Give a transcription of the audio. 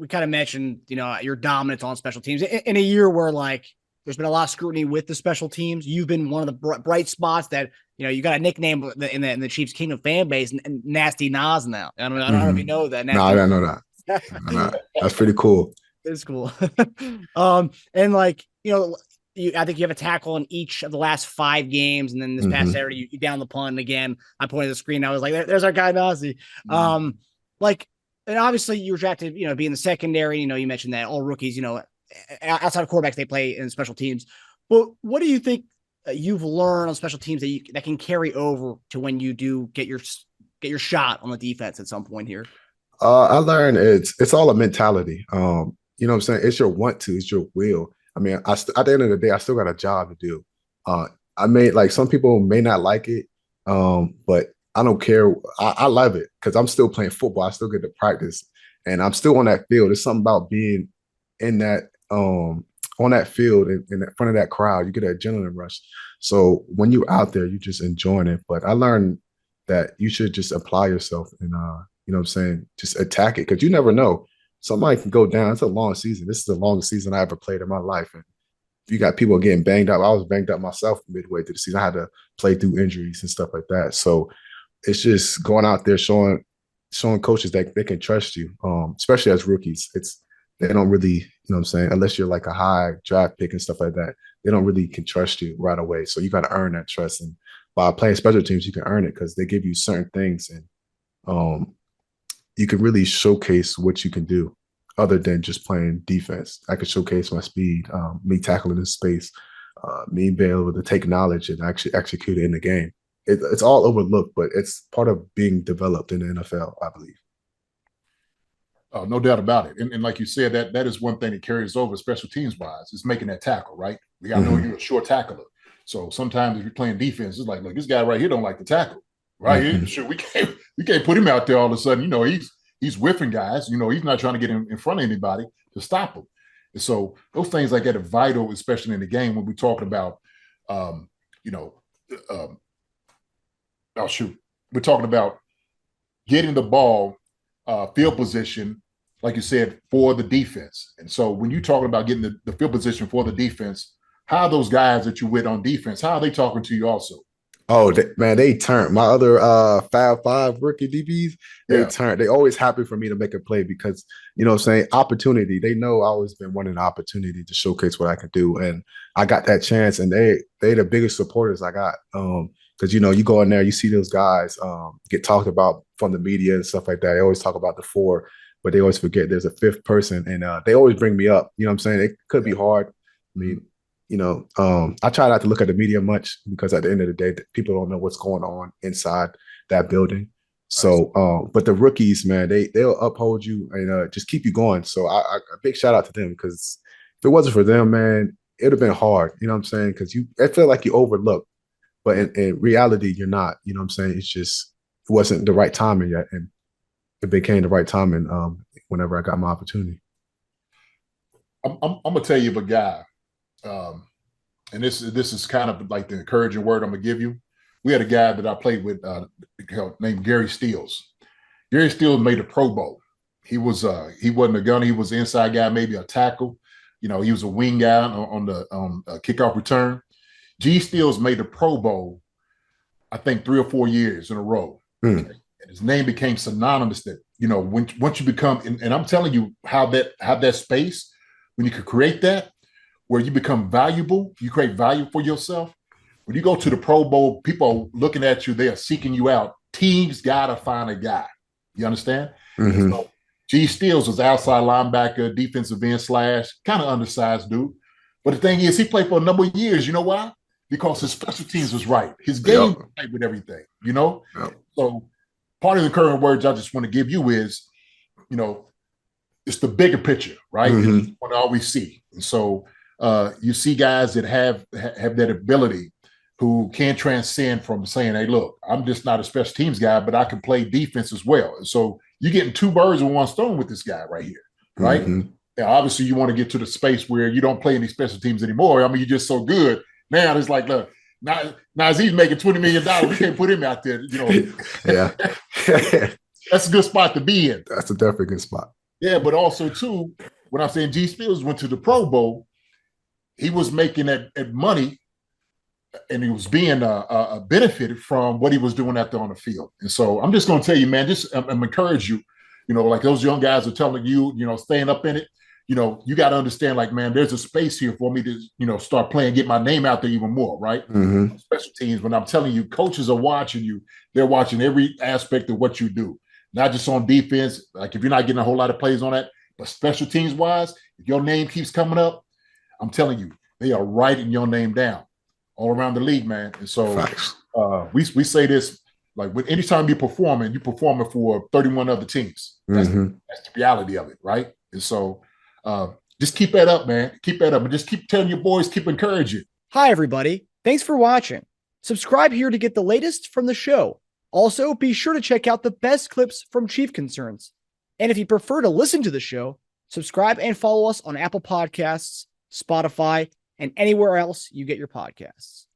we kind of mentioned, your dominance on special teams in a year where like there's been a lot of scrutiny with the special teams. You've been one of the bright spots that, you got a nickname in the Chiefs Kingdom fan base, and Nasty Nas now. I don't know if you know that. No, I Nasty didn't know that. No, that's pretty cool. It's cool. And like, I think you have a tackle in each of the last 5 games, and then this past Saturday you down the punt again. I pointed at the screen. I was like, "There's our guy Nazeeh." Like, and obviously you were drafted, being the secondary. You mentioned that all rookies, outside of quarterbacks, they play in special teams. But what do you think you've learned on special teams that can carry over to when you do get your shot on the defense at some point here? I learned it's all a mentality. You know what I'm saying? It's your want to, it's your will. I mean, at the end of the day, I still got a job to do. I may like some people may not like it, but I don't care. I love it because I'm still playing football. I still get to practice, and I'm still on that field. There's something about being in that on that field in front of that crowd. You get an adrenaline rush. So when you're out there, you're just enjoying it. But I learned that you should just apply yourself and you know what I'm saying, just attack it because you never know. Somebody can go down. It's a long season. This is the longest season I ever played in my life. And if you got people getting banged up, I was banged up myself midway through the season. I had to play through injuries and stuff like that. So it's just going out there showing coaches that they can trust you, especially as rookies. They don't really, you know what I'm saying, unless you're like a high draft pick and stuff like that, they don't really can trust you right away. So you got to earn that trust. And by playing special teams, you can earn it because they give you certain things and you can really showcase what you can do other than just playing defense. I could showcase my speed, me tackling in space, me being able to take knowledge and actually execute it in the game. It's all overlooked, but it's part of being developed in the NFL, I believe. No doubt about it. And like you said, that is one thing that carries over special teams wise, is making that tackle, right? We got to know you're a short tackler. So sometimes if you're playing defense, it's like, look, this guy right here don't like to tackle, right? Sure, we can't put him out there all of a sudden. He's whiffing guys. He's not trying to get in front of anybody to stop him. And so those things like that are vital, especially in the game when we're talking about, we're talking about getting the ball, field position, like you said, for the defense. And so when you're talking about getting the field position for the defense, how are those guys that you're with on defense, how are they talking to you also? Oh, they turned. My other Fab Five rookie DBs, they turned. They always happy for me to make a play because, you know what I'm saying, opportunity. They know I always been wanting an opportunity to showcase what I can do. And I got that chance, and they the biggest supporters I got. Because, you go in there, you see those guys get talked about from the media and stuff like that. They always talk about the 4, but they always forget there's a 5th person. And they always bring me up. You know what I'm saying? It could be hard. I mean, I try not to look at the media much because at the end of the day, people don't know what's going on inside that building. So, but the rookies, man, they'll uphold you and just keep you going. So a big shout out to them because if it wasn't for them, man, it'd have been hard. You know what I'm saying? Because I feel like you overlooked, but in reality, you're not. You know what I'm saying? It's just it wasn't the right timing yet, and it became the right timing whenever I got my opportunity. I'm gonna tell you of a guy. And this is kind of like the encouraging word I'm gonna give you. We had a guy that I played with named Gary Steels. Gary Steels made a Pro Bowl. He wasn't a gunner. He was an inside guy, maybe a tackle. He was a wing guy on kickoff return. G Steels made the Pro Bowl, I think 3 or 4 years in a row. And his name became synonymous that, once you become, and I'm telling you how that space, when you could create that, where you become valuable, you create value for yourself. When you go to the Pro Bowl, people are looking at you, they are seeking you out. Teams gotta find a guy. You understand? So G Steels was outside linebacker, defensive end / kind of undersized dude. But the thing is, he played for a number of years. You know why? Because his special teams was right. His game was right with everything, So part of the current words I just want to give you is, it's the bigger picture, right? It's what I always see. And so you see guys that have that ability who can transcend from saying, hey, look, I'm just not a special teams guy, but I can play defense as well. And so you're getting 2 birds with 1 stone with this guy right here, right? Now, obviously, you want to get to the space where you don't play any special teams anymore. I mean, you're just so good. Now it's like, look, Nazeeh's making $20 million. We can't put him out there, Yeah. That's a good spot to be in. That's a definitely good spot. Yeah, but also too, when I'm saying G Fields went to the Pro Bowl, he was making that money, and he was being benefited from what he was doing out there on the field. And so I'm just going to tell you, man, just encourage you. Like those young guys are telling you, staying up in it. You got to understand, like, man, there's a space here for me to, start playing, get my name out there even more, right? Mm-hmm. Special teams. When I'm telling you, coaches are watching you. They're watching every aspect of what you do, not just on defense. Like if you're not getting a whole lot of plays on that, but special teams wise, if your name keeps coming up, I'm telling you, they are writing your name down all around the league, man. And so we say this, like, anytime you're performing for 31 other teams. That's the reality of it, right? And so just keep that up, man. Keep that up, and just keep telling your boys, keep encouraging. Hi, everybody. Thanks for watching. Subscribe here to get the latest from the show. Also, be sure to check out the best clips from Chief Concerns. And if you prefer to listen to the show, subscribe and follow us on Apple Podcasts, Spotify, and anywhere else you get your podcasts.